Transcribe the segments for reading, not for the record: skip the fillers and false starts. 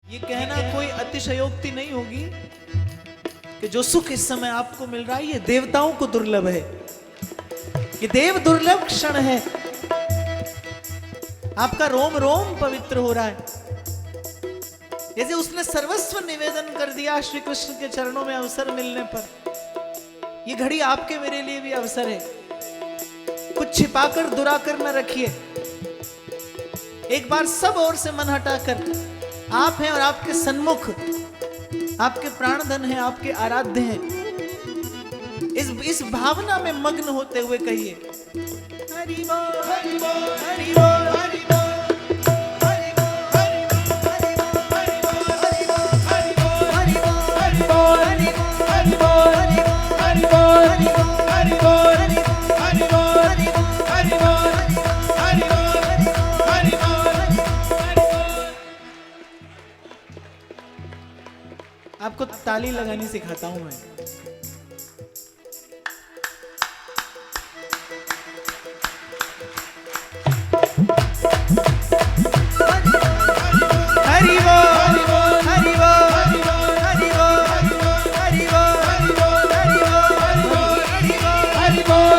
ये कहना कोई अतिशयोक्ति नहीं होगी कि जो सुख इस समय आपको मिल रहा है ये देवताओं को दुर्लभ है, ये देव दुर्लभ क्षण है। आपका रोम रोम पवित्र हो रहा है। जैसे उसने सर्वस्व निवेदन कर दिया श्री कृष्ण के चरणों में अवसर मिलने पर, ये घड़ी आपके मेरे लिए भी अवसर है। कुछ छिपाकर दुराकर न रखिए। एक बार सब ओर से मन हटाकर आप हैं और आपके सन्मुख आपके प्राणधन हैं, आपके आराध्य हैं। इस भावना में मग्न होते हुए कहिए हरि बोल हरि बोल हरि बोल हरि बोल। आपको ताली लगानी सिखाता हूं मैं। हरि बोल हरि बोल हरि बोल हरि बोल हरि बोल हरि बोल हरि बोल हरि बोल हरि बोल।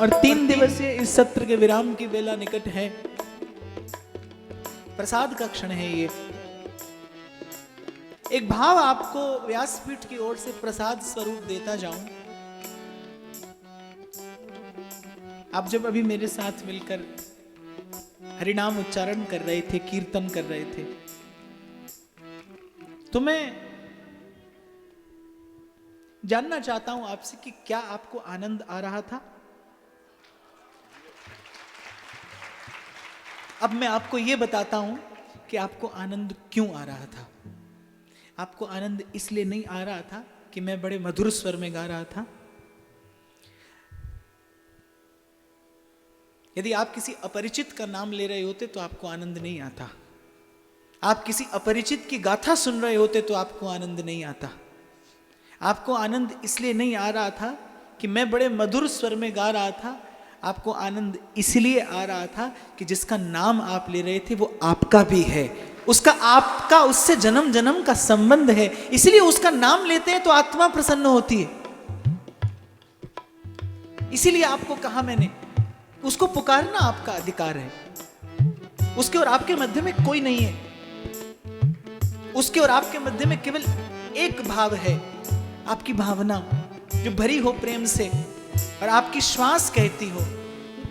और 3 दिवसीय इस सत्र के विराम की बेला निकट है। प्रसाद का क्षण है ये। एक भाव आपको व्यासपीठ की ओर से प्रसाद स्वरूप देता जाऊं। आप जब अभी मेरे साथ मिलकर हरिनाम उच्चारण कर रहे थे, कीर्तन कर रहे थे, तो मैं जानना चाहता हूं आपसे कि क्या आपको आनंद आ रहा था? अब मैं आपको यह बताता हूं कि आपको आनंद क्यों आ रहा था। आपको आनंद इसलिए नहीं आ रहा था कि मैं बड़े मधुर स्वर में गा रहा था। यदि आप किसी अपरिचित का नाम ले रहे होते तो आपको आनंद नहीं आता। आप किसी अपरिचित की गाथा सुन रहे होते तो आपको आनंद नहीं आता। आपको आनंद इसलिए नहीं आ रहा था कि मैं बड़े मधुर स्वर में गा रहा था। आपको आनंद इसलिए आ रहा था कि जिसका नाम आप ले रहे थे वो आपका भी है, उसका आपका उससे जन्म जन्म का संबंध है, इसलिए उसका नाम लेते हैं तो आत्मा प्रसन्न होती है। इसीलिए आपको कहा मैंने, उसको पुकारना आपका अधिकार है। उसके और आपके मध्य में कोई नहीं है। उसके और आपके मध्य में केवल एक भाव है, आपकी भावना जो भरी हो प्रेम से और आपकी श्वास कहती हो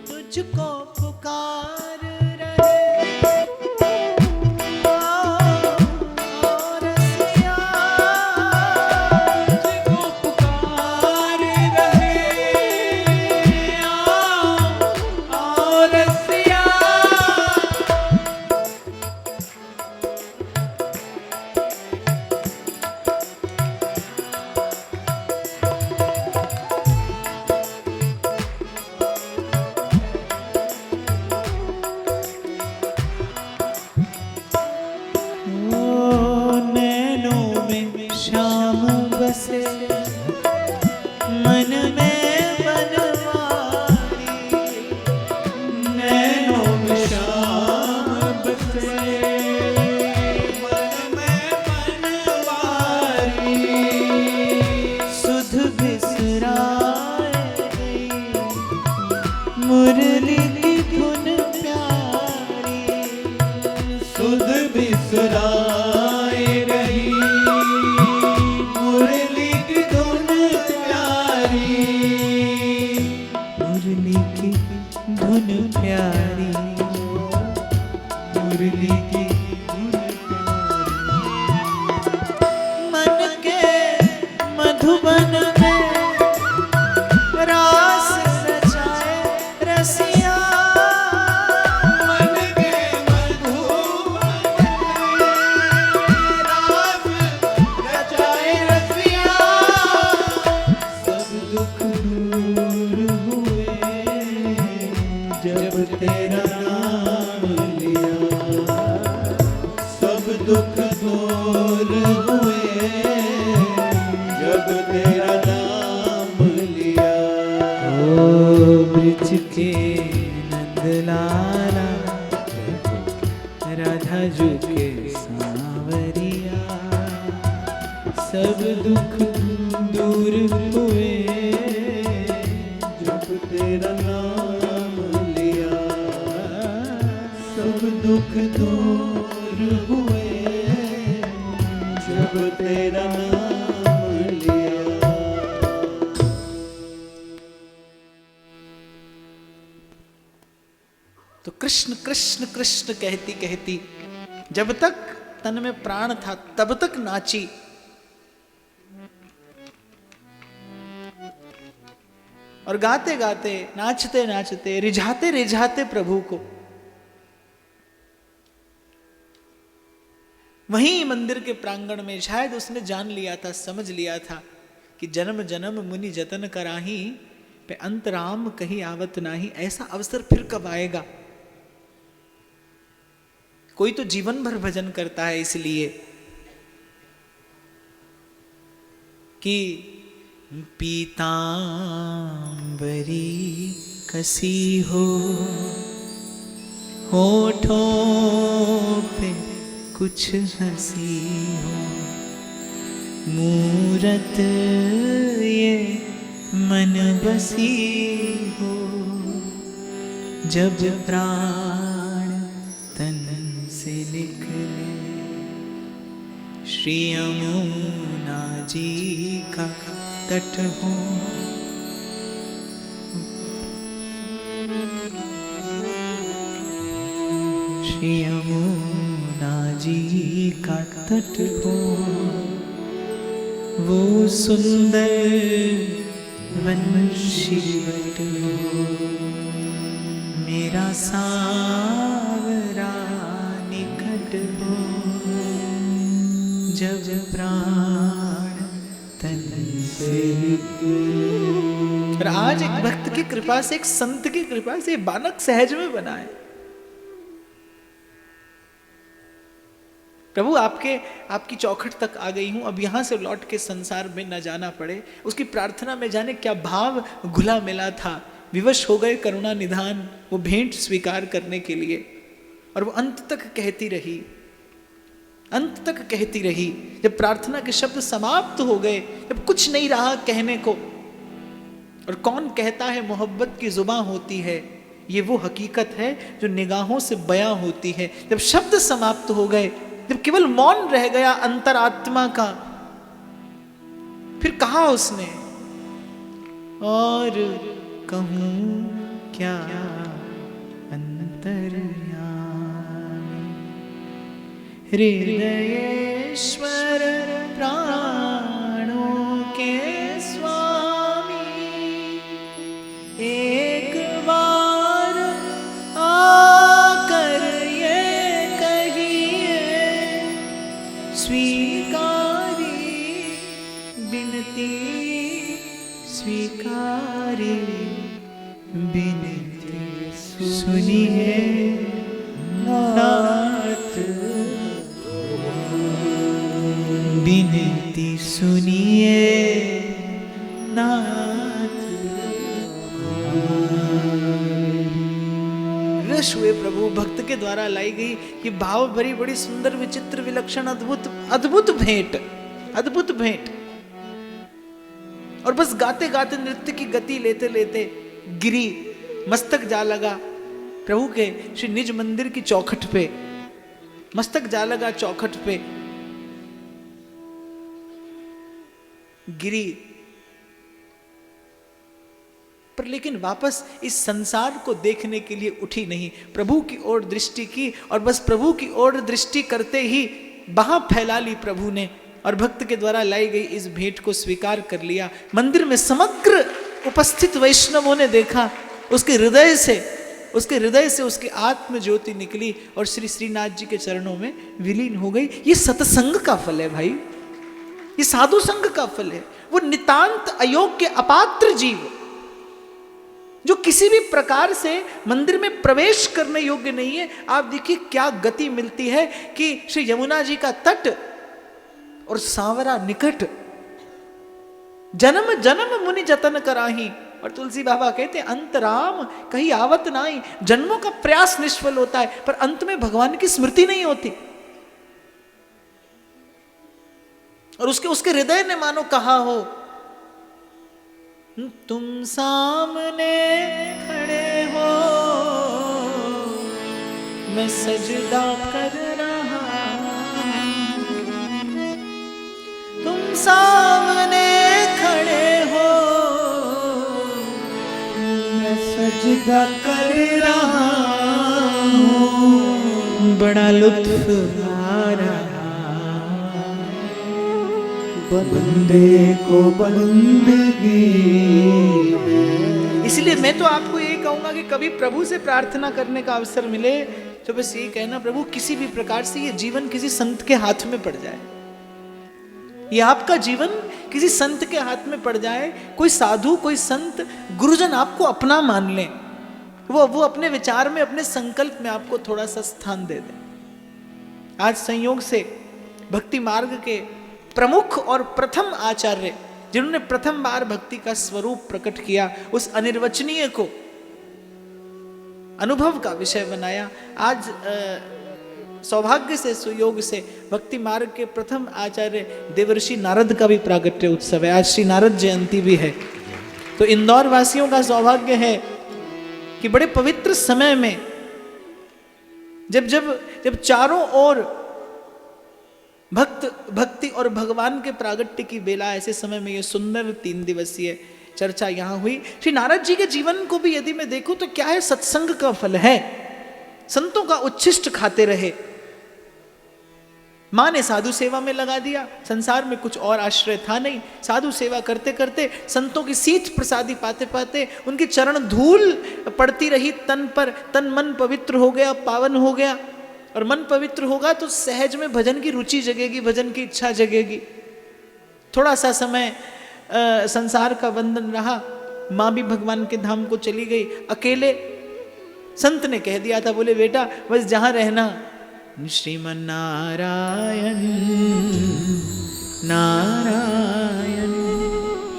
तुझको पुकार रहे। तुझको पुकार रहे। मन में बनवारी, नैनों में श्याम बसे, मन में बनवारी, सुध बिसराए गई, मुरली की धुन प्यारी, सुध बिसराए गई, मुरली की धुन प्यारी, मुरली की धुन प्यारी, मुरली की धुन प्यारी। मन के मधुबन में रास रचाए रसिया, मन के मधुबन में रास रचाए रसिया, सब दुख दूर हुए जब तेरा नाम लिया, सब दुख दूर हुए जब तेरा नाम लिया। ओ ब्रिज के नंदलाला, राधा जी के सांवरिया, सब दुख दूर हुए जब तेरा नाम लिया, सब दुख दूर हुए जब तेरा नाम लिया। तो कृष्ण कृष्ण कृष्ण कहती कहती जब तक तन में प्राण था तब तक नाची, और गाते गाते नाचते नाचते रिझाते रिझाते प्रभु को वहीं मंदिर के प्रांगण में शायद उसने जान लिया था, समझ लिया था कि जन्म जन्म मुनि जतन कराही, पे अंतराम कहीं आवत नाही। ऐसा अवसर फिर कब आएगा? कोई तो जीवन भर भजन करता है इसलिए कि पीतांबरी कसी हो, होठों पे कुछ हंसी हो, मूरत ये मन बसी हो, जब प्राण तन से निकले, श्री यमुना जी का तट हो, श्री यमुना जी का तट हो, वो सुंदर वंशीवट हो, मेरा सावरा निकट हो, जब प्राण तन से निकले। और आज एक भक्त की कृपा से, एक संत की कृपा से बालक सहज में बना है। प्रभु आपकी चौखट तक आ गई हूं, अब यहां से लौट के संसार में न जाना पड़े। उसकी प्रार्थना में जाने क्या भाव घुला मिला था। विवश हो गए करुणा निधान वो भेंट स्वीकार करने के लिए, और वो अंत तक कहती रही, अंत तक कहती रही। जब प्रार्थना के शब्द समाप्त हो गए, जब कुछ नहीं रहा कहने को, और कौन कहता है मोहब्बत की जुबां होती है, ये वो हकीकत है जो निगाहों से बयां होती है। जब शब्द समाप्त हो गए, जब केवल मौन रह गया अंतरात्मा का, फिर कहा उसने, और कहूं क्या अंतर्यामी, हृदयेश्वर प्राणों के स्वामी, एक बार आकर ये कहिए, स्वीकारी बिनती, स्वीकारी बिनती सुनिए नाथ, बिनती सुनिए नाथ। विवश हुए प्रभु। भक्त के द्वारा लाई गई ये भाव भरी बड़ी सुंदर विचित्र विलक्षण अद्भुत अद्भुत भेंट, अद्भुत भेंट। और बस गाते गाते नृत्य की गति लेते लेते गिरी, मस्तक जा लगा प्रभु के श्री निज मंदिर की चौखट पे, मस्तक जा लगा चौखट पे, गिरी। पर लेकिन वापस इस संसार को देखने के लिए उठी नहीं, प्रभु की ओर दृष्टि की और बस प्रभु की ओर दृष्टि करते ही बाह फैला ली प्रभु ने और भक्त के द्वारा लाई गई इस भेंट को स्वीकार कर लिया। मंदिर में समग्र उपस्थित वैष्णवों ने देखा, उसके हृदय से उसकी आत्म ज्योति निकली और श्री श्रीनाथ जी के चरणों में विलीन हो गई। ये सत्संग का फल है भाई, ये साधु संग का फल है। वो नितांत अयोग्य अपात्र जीव जो किसी भी प्रकार से मंदिर में प्रवेश करने योग्य नहीं है, आप देखिए क्या गति मिलती है कि श्री यमुना जी का तट और सांवरा निकट, जन्म जन्म मुनि जतन कराही। और तुलसी बाबा कहते अंतराम कहीं आवत नाई। जन्मों का प्रयास निष्फल होता है पर अंत में भगवान की स्मृति नहीं होती। और उसके हृदय ने मानो कहा हो, तुम सामने खड़े हो मैं सजदा कर रहा, तुम सामने खड़े हो मैं सजदा कर रहा हूँ। बड़ा लुत्फ आ रहा बंदे को बंदगी। इसलिए मैं तो आपको ये कहूंगा कि कभी प्रभु से प्रार्थना करने का अवसर मिले तो बस ये कहना, प्रभु किसी भी प्रकार से ये जीवन किसी संत के हाथ में पड़ जाए, ये आपका जीवन किसी संत के हाथ में पड़ जाए। कोई साधु, कोई संत, गुरुजन आपको अपना मान ले, वो अपने विचार में, अपने संकल्प में आपको थोड़ा सा स्थान दे दे। आज संयोग से भक्ति मार्ग के प्रमुख और प्रथम आचार्य जिन्होंने प्रथम बार भक्ति का स्वरूप प्रकट किया, उस अनिर्वचनीय को अनुभव का विषय बनाया। आज सौभाग्य से, सुयोग से भक्ति मार्ग के प्रथम आचार्य देवर्षि नारद का भी प्रागट्य उत्सव है। आज श्री नारद जयंती भी है। तो इंदौर वासियों का सौभाग्य है कि बड़े पवित्र समय में जब चारों ओर भक्ति और भगवान के प्रागट्य की बेला, ऐसे समय में ये सुंदर 3 दिवसीय चर्चा यहाँ हुई। श्री नारद जी के जीवन को भी यदि मैं देखूं तो क्या है, सत्संग का फल है। संतों का उच्छिष्ट खाते रहे, माँ ने साधु सेवा में लगा दिया, संसार में कुछ और आश्रय था नहीं। साधु सेवा करते करते, संतों की शीत प्रसादी पाते पाते उनकी चरण धूल पड़ती रही तन पर, तन मन पवित्र हो गया, पावन हो गया। और मन पवित्र होगा तो सहज में भजन की रुचि जगेगी, भजन की इच्छा जगेगी। थोड़ा सा समय संसार का बंधन रहा, माँ भी भगवान के धाम को चली गई। अकेले संत ने कह दिया था, बोले बेटा बस जहां रहना, श्रीमन नारायण नारायण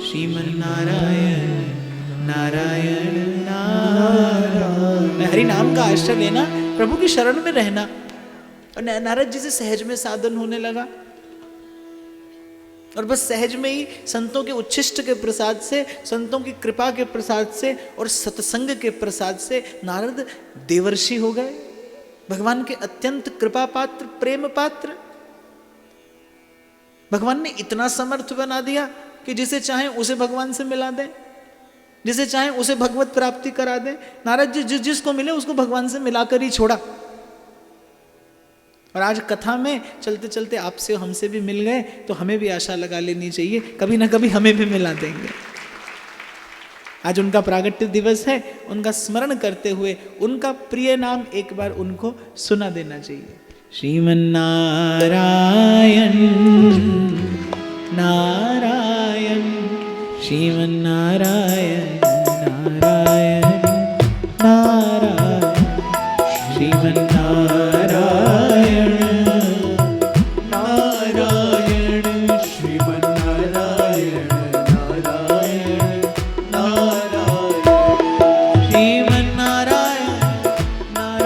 श्रीमन नारायण नारायण नारायण, हरि नाम का आश्रय लेना, प्रभु की शरण में रहना। और नारद जी से सहज में साधन होने लगा और बस सहज में ही संतों के उच्छिष्ट के प्रसाद से, संतों की कृपा के प्रसाद से और सत्संग के प्रसाद से नारद देवर्षि हो गए, भगवान के अत्यंत कृपा पात्र, प्रेम पात्र। भगवान ने इतना समर्थ बना दिया कि जिसे चाहे उसे भगवान से मिला दे, जिसे चाहे उसे भगवत प्राप्ति करा दे। नारद जी जिसको मिले उसको भगवान से मिलाकर ही छोड़ा। और आज कथा में चलते चलते आपसे हमसे भी मिल गए तो हमें भी आशा लगा लेनी चाहिए, कभी ना कभी हमें भी मिला देंगे। आज उनका प्रागट्य दिवस है, उनका स्मरण करते हुए उनका प्रिय नाम एक बार उनको सुना देना चाहिए। श्रीमन नारायण नारायण श्रीमन नारायण नारायण नारायण श्रीमन नारायण नारायण श्रीमन नारायण नारायण नारायण श्रीमन नारायण नारायण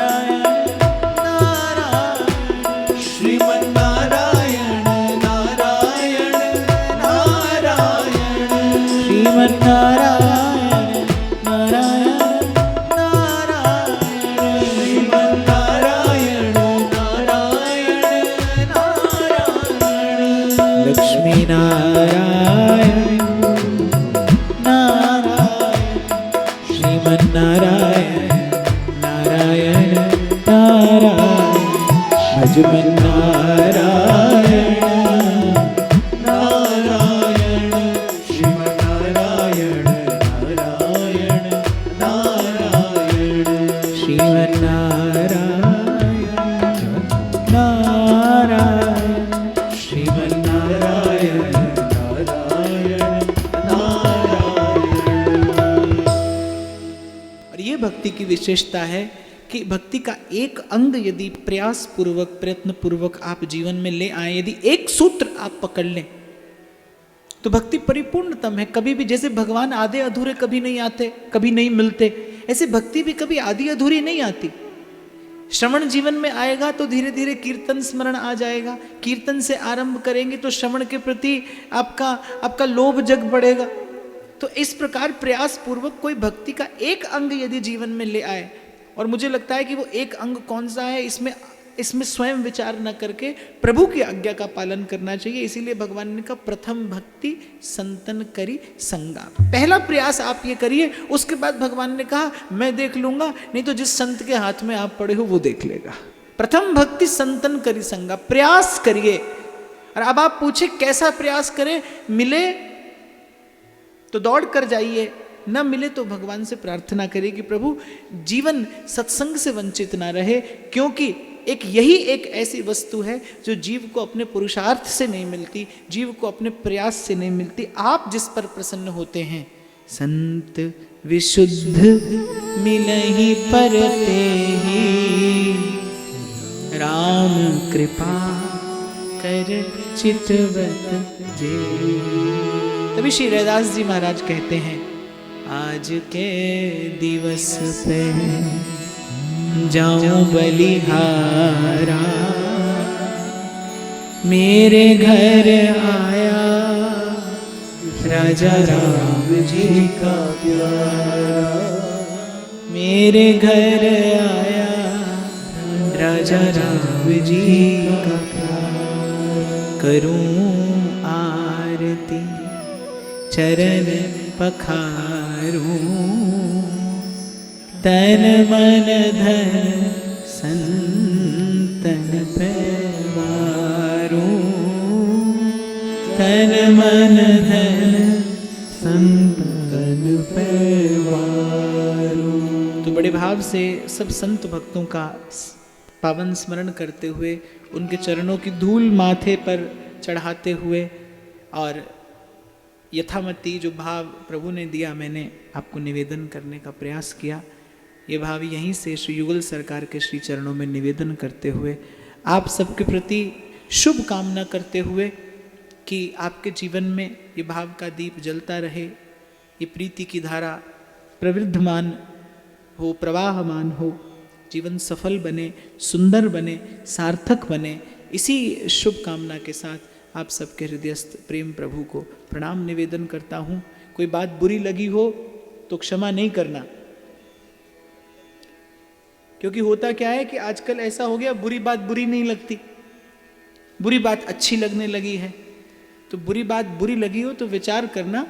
श्रीमन नारायण नारायण नारायण, भजमन नारायण नारायण, श्रीमन नारायण नारायण नारायण, श्रीमन नारायण नारायण, श्रीमन नारायण नारायण नारायण। और ये भक्ति की विशेषता है कि भक्ति का एक अंग यदि प्रयास पूर्वक प्रयत्न पूर्वक आप जीवन में ले आए, यदि एक सूत्र आप पकड़ लें तो भक्ति परिपूर्णतम है। कभी भी जैसे भगवान आधे अधूरे कभी नहीं आते, कभी नहीं मिलते, ऐसे भक्ति भी कभी आधी अधूरी नहीं आती। श्रवण जीवन में आएगा तो धीरे धीरे कीर्तन स्मरण आ जाएगा, कीर्तन से आरंभ करेंगे तो श्रवण के प्रति आपका लोभ जग बढ़ेगा। तो इस प्रकार प्रयास पूर्वक कोई भक्ति का एक अंग यदि जीवन में ले आए, और मुझे लगता है कि वो एक अंग कौन सा है, इसमें स्वयं विचार न करके प्रभु की आज्ञा का पालन करना चाहिए। इसीलिए भगवान ने कहा प्रथम भक्ति संतन करी संगा। पहला प्रयास आप ये करिए, उसके बाद भगवान ने कहा मैं देख लूंगा, नहीं तो जिस संत के हाथ में आप पड़े हो वो देख लेगा। प्रथम भक्ति संतन करी संगा, प्रयास करिए। और अब आप पूछे कैसा प्रयास करें, मिले तो दौड़ कर जाइए, न मिले तो भगवान से प्रार्थना करिए कि प्रभु जीवन सत्संग से वंचित ना रहे, क्योंकि यही एक ऐसी वस्तु है जो जीव को अपने पुरुषार्थ से नहीं मिलती, जीव को अपने प्रयास से नहीं मिलती। आप जिस पर प्रसन्न होते हैं, संत विशुद्ध मिलहि परते ही, राम कृपा कर चितवत जे। तभी श्री रैदास जी महाराज कहते हैं आज के दिवस पे जाऊं बलिहारा, मेरे घर आया राजा राम जी का प्यारा, मेरे घर आया राजा राम जी का प्यारा। करूं आरती चरण पखारूं, तन मन धन संतन पैवारूं, तन मन धन संतन पैवारूं। तो बड़े भाव से सब संत भक्तों का पावन स्मरण करते हुए, उनके चरणों की धूल माथे पर चढ़ाते हुए, और यथामति जो भाव प्रभु ने दिया मैंने आपको निवेदन करने का प्रयास किया। ये भाव यहीं से श्री युगल सरकार के श्री चरणों में निवेदन करते हुए, आप सबके प्रति शुभ कामना करते हुए कि आपके जीवन में ये भाव का दीप जलता रहे, ये प्रीति की धारा प्रवृद्धमान हो, प्रवाहमान हो, जीवन सफल बने, सुंदर बने, सार्थक बने। इसी शुभ कामना के साथ आप सबके हृदयस्थ प्रेम प्रभु को प्रणाम निवेदन करता हूँ। कोई बात बुरी लगी हो तो क्षमा नहीं करना, क्योंकि होता क्या है कि आजकल ऐसा हो गया, बुरी बात बुरी नहीं लगती, बुरी बात अच्छी लगने लगी है। तो बुरी बात बुरी लगी हो तो विचार करना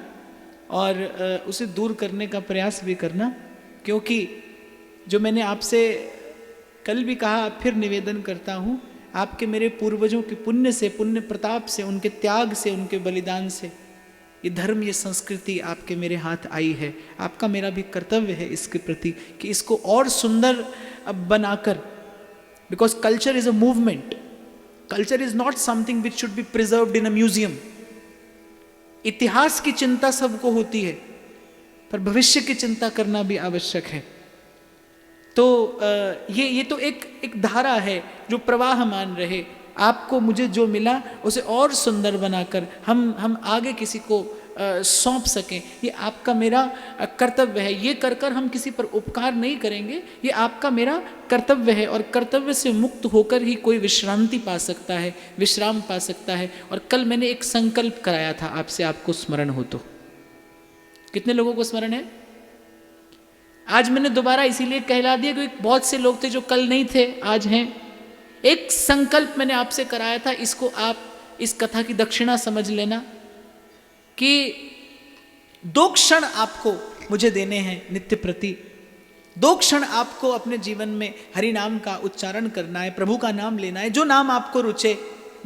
और उसे दूर करने का प्रयास भी करना, क्योंकि जो मैंने आपसे कल भी कहा, फिर निवेदन करता हूँ, आपके मेरे पूर्वजों के पुण्य से, पुण्य प्रताप से, उनके त्याग से, उनके बलिदान से ये धर्म, ये संस्कृति आपके मेरे हाथ आई है। आपका मेरा भी कर्तव्य है इसके प्रति कि इसको और सुंदर बनाकर, because culture is a movement, culture is not something which should be preserved in a museum. इतिहास की चिंता सबको होती है, पर भविष्य की चिंता करना भी आवश्यक है। तो ये तो एक धारा है जो प्रवाहमान रहे। आपको मुझे जो मिला उसे और सुंदर बनाकर हम आगे किसी को सौंप सकें, ये आपका मेरा कर्तव्य है। ये कर कर हम किसी पर उपकार नहीं करेंगे, ये आपका मेरा कर्तव्य है। और कर्तव्य से मुक्त होकर ही कोई विश्रांति पा सकता है, विश्राम पा सकता है। और कल मैंने एक संकल्प कराया था आपसे, आपको स्मरण हो तो। कितने लोगों को स्मरण है? आज मैंने दोबारा इसीलिए कहला दिया क्योंकि बहुत से लोग थे जो कल नहीं थे, आज हैं। एक संकल्प मैंने आपसे कराया था, इसको आप इस कथा की दक्षिणा समझ लेना कि 2 क्षण आपको मुझे देने हैं नित्य प्रति। 2 क्षण आपको अपने जीवन में हरि नाम का उच्चारण करना है, प्रभु का नाम लेना है, जो नाम आपको रुचे,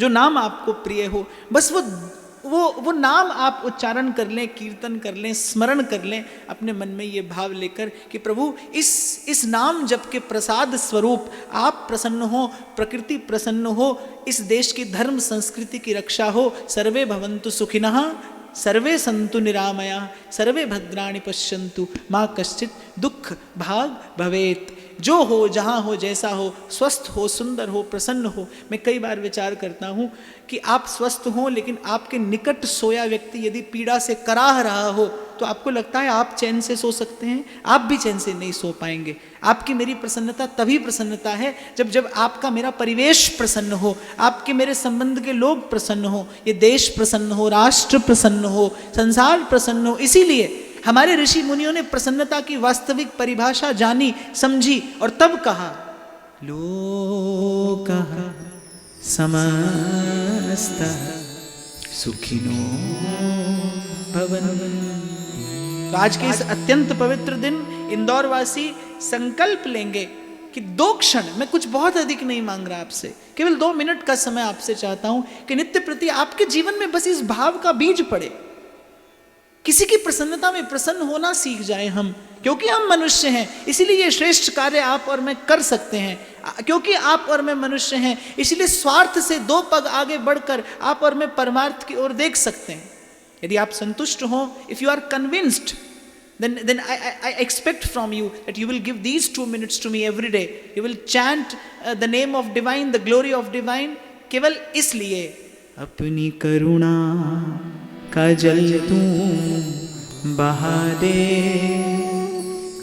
जो नाम आपको प्रिय हो, बस वो नाम आप उच्चारण कर लें, कीर्तन कर लें, स्मरण कर लें अपने मन में ये भाव लेकर कि प्रभु इस नाम जप के प्रसाद स्वरूप आप प्रसन्न हो, प्रकृति प्रसन्न हो, इस देश की धर्म संस्कृति की रक्षा हो। सर्वे भवन्तु सुखिनः, सर्वे सन्तु निरामया, सर्वे भद्राणि पश्यन्तु, माँ कश्चित् दुख भाग भवेत्। जो हो, जहाँ हो, जैसा हो, स्वस्थ हो, सुंदर हो, प्रसन्न हो। मैं कई बार विचार करता हूँ कि आप स्वस्थ हो, लेकिन आपके निकट सोया व्यक्ति यदि पीड़ा से कराह रहा हो तो आपको लगता है आप चैन से सो सकते हैं? आप भी चैन से नहीं सो पाएंगे। आपकी मेरी प्रसन्नता तभी प्रसन्नता है जब आपका मेरा परिवेश प्रसन्न हो, आपके मेरे संबंध के लोग प्रसन्न हो, ये देश प्रसन्न हो, राष्ट्र प्रसन्न हो, संसार प्रसन्न हो। इसीलिए हमारे ऋषि मुनियों ने प्रसन्नता की वास्तविक परिभाषा जानी, समझी और तब कहा लोकः समस्तः सुखिनो भवन्तु। तो आज के इस अत्यंत पवित्र दिन इंदौर वासी संकल्प लेंगे कि 2 क्षण, मैं कुछ बहुत अधिक नहीं मांग रहा आपसे, केवल 2 मिनट का समय आपसे चाहता हूं कि नित्य प्रति आपके जीवन में बस इस भाव का बीज पड़े। किसी की प्रसन्नता में प्रसन्न होना सीख जाए हम, क्योंकि हम मनुष्य हैं इसीलिए ये श्रेष्ठ कार्य आप और मैं कर सकते हैं। क्योंकि आप और मैं मनुष्य हैं इसलिए स्वार्थ से 2 पग आगे बढ़कर आप और मैं परमार्थ की ओर देख सकते हैं। यदि आप संतुष्ट हो, if you are convinced, then I expect from you that you will give these 2 minutes to me every day. You will chant the name of divine, the glory of divine, केवल इसलिए अपनी करुणा का जल तू बहा दे,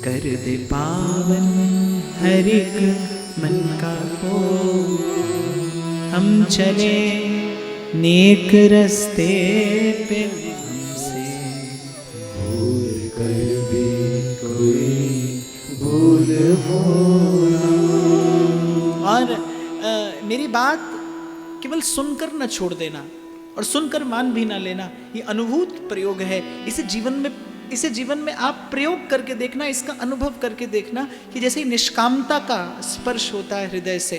कर दे पावन हर एक मन का को, हम चले नेक रस्ते पे, हमसे भूल कर भी कोई भूल हो। और मेरी बात केवल सुनकर न छोड़ देना और सुनकर मान भी ना लेना, ये अनुभूत प्रयोग है। इसे जीवन में आप प्रयोग करके देखना, इसका अनुभव करके देखना कि जैसे निष्कामता का स्पर्श होता है हृदय से,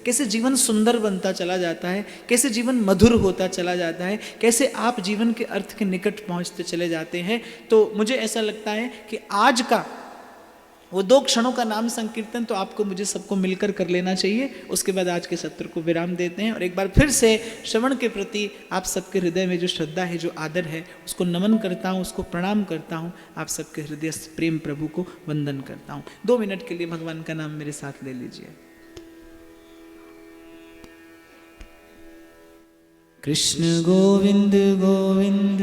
कैसे जीवन सुंदर बनता चला जाता है, कैसे जीवन मधुर होता चला जाता है, कैसे आप जीवन के अर्थ के निकट पहुंचते चले जाते हैं। तो मुझे ऐसा लगता है कि आज का वो 2 क्षणों का नाम संकीर्तन तो आपको मुझे सबको मिलकर कर लेना चाहिए। उसके बाद आज के सत्र को विराम देते हैं और एक बार फिर से श्रवण के प्रति आप सबके हृदय में जो श्रद्धा है, जो आदर है, उसको नमन करता हूँ, उसको प्रणाम करता हूँ। आप सबके हृदय से प्रेम प्रभु को वंदन करता हूँ। 2 मिनट के लिए भगवान का नाम मेरे साथ ले लीजिए। कृष्ण गोविंद गोविंद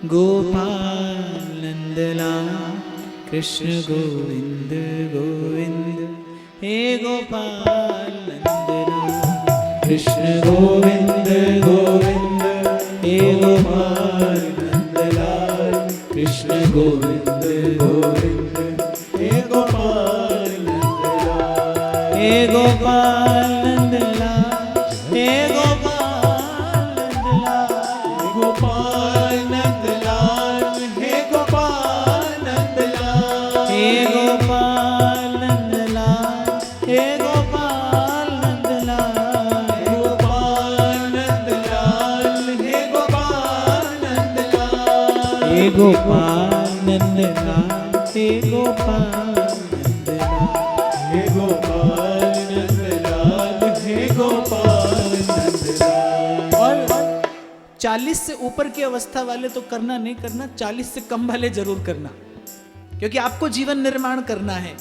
गोपाल नंदलाल, कृष्ण गोविंद गोविंद हे गोपाल नंदलाल, कृष्ण गोविंद गोविंद हे गोपाल नंदलाल, कृष्ण गोविंद गोविंद हे गोपाल नंदलाल, हे गोपाल नंदलाल, हे गोपाल नंदलाल, हे गोपाल नंदलाल, हे गोपाल नंदलाल, हे गोपाल नंदलाल, हे गोपाल नंदलाल, हे गोपाल नंदलाल, हे गोपाल नंदलाल, हे गोपाल नंदलाल, हे गोपाल नंदलाल, हे गोपाल नंदलाल। और 40 से ऊपर की अवस्था वाले तो करना नहीं करना, 40 से कम वाले जरूर करना, क्योंकि आपको जीवन निर्माण करना है।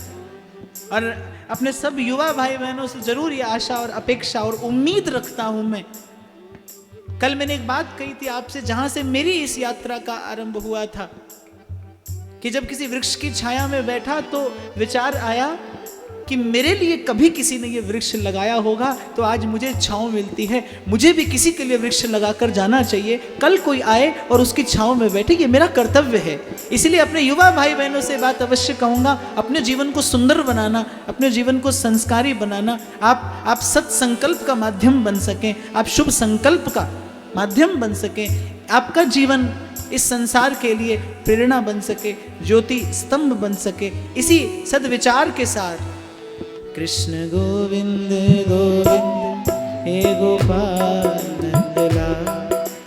और अपने सब युवा भाई बहनों से जरूर ये आशा और अपेक्षा और उम्मीद रखता हूं मैं। कल मैंने एक बात कही थी आपसे, जहां से मेरी इस यात्रा का आरंभ हुआ था, कि जब किसी वृक्ष की छाया में बैठा तो विचार आया कि मेरे लिए कभी किसी ने ये वृक्ष लगाया होगा तो आज मुझे छांव मिलती है, मुझे भी किसी के लिए वृक्ष लगाकर जाना चाहिए। कल कोई आए और उसकी छांव में बैठे, ये मेरा कर्तव्य है। इसलिए अपने युवा भाई बहनों से बात अवश्य कहूँगा, अपने जीवन को सुंदर बनाना, अपने जीवन को संस्कारी बनाना। आप सत्संकल्प का माध्यम बन सकें, आप शुभ संकल्प का माध्यम बन सकें, आपका जीवन इस संसार के लिए प्रेरणा बन सके, ज्योति स्तंभ बन सके। इसी सद्विचार के साथ कृष्ण गोविंद गोविंद हे गोपाल नंदलाल,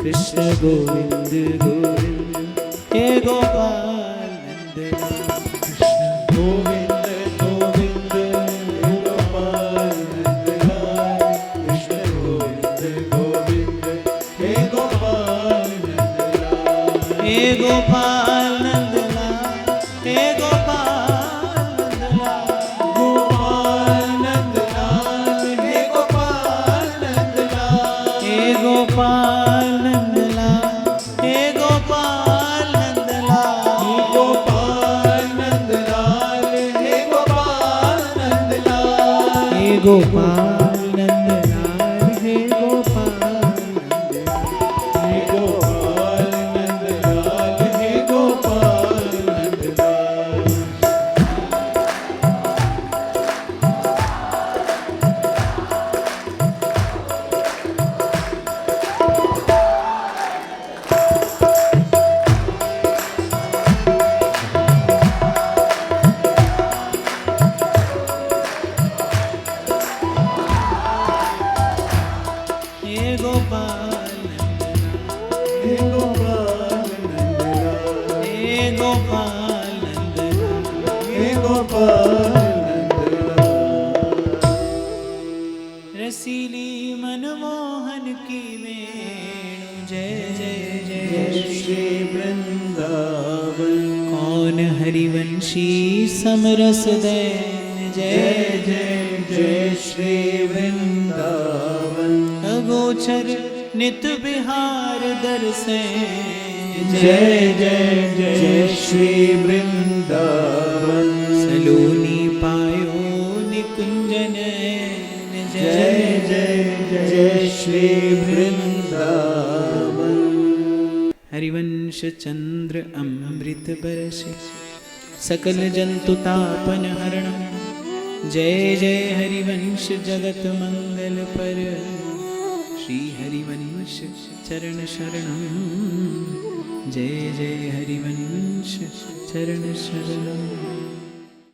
कृष्ण गोविंद गोविंद हे गोपाल नंदलाल, कृष्ण गोविंद गोविंद हे गोपाल नंदलाल, कृष्ण गोविंद गोविंद हे गोपाल नंदलाल, हे गोपाल नंदलाल, हे गोपाल नंदलाल, गोपाल नंदलाल, हे गोपाल नंदलाल, हे गोपाल नंदलाल, हे गोपाल नंदलाल, हे गोपाल नंदलाल, हे गोपाल नंदलाल, हे गोपाल नंदलाल, हे गोपाल नंदलाल, हे गोपाल नंदलाल, हे गोपाल नंदलाल। हे गोपाल नंदलाल, हे गोपाल नंदलाल, हे गोपाल नंदलाल, हे गोपाल नंदलाल। रसीली मनमोहन की वेणु जय जय जय श्री वृंदावन, कौन हरिवंशी समरस दैन जय जय जय श्री वृंदावन, अगोचर नित बिहार दर्शे जय जय जय श्री वृंदावन, सलोनी पायो निकुंजन जय जय जय श्री वृंदावन। हरिवंश चंद्र अमृत बरसे, सकल जंतु तापन हरणम, जय जय हरिवंश जगत मंगल पर, श्री हरिवंश चरण शरणम, जय जय हरिवंश चरण शरणम।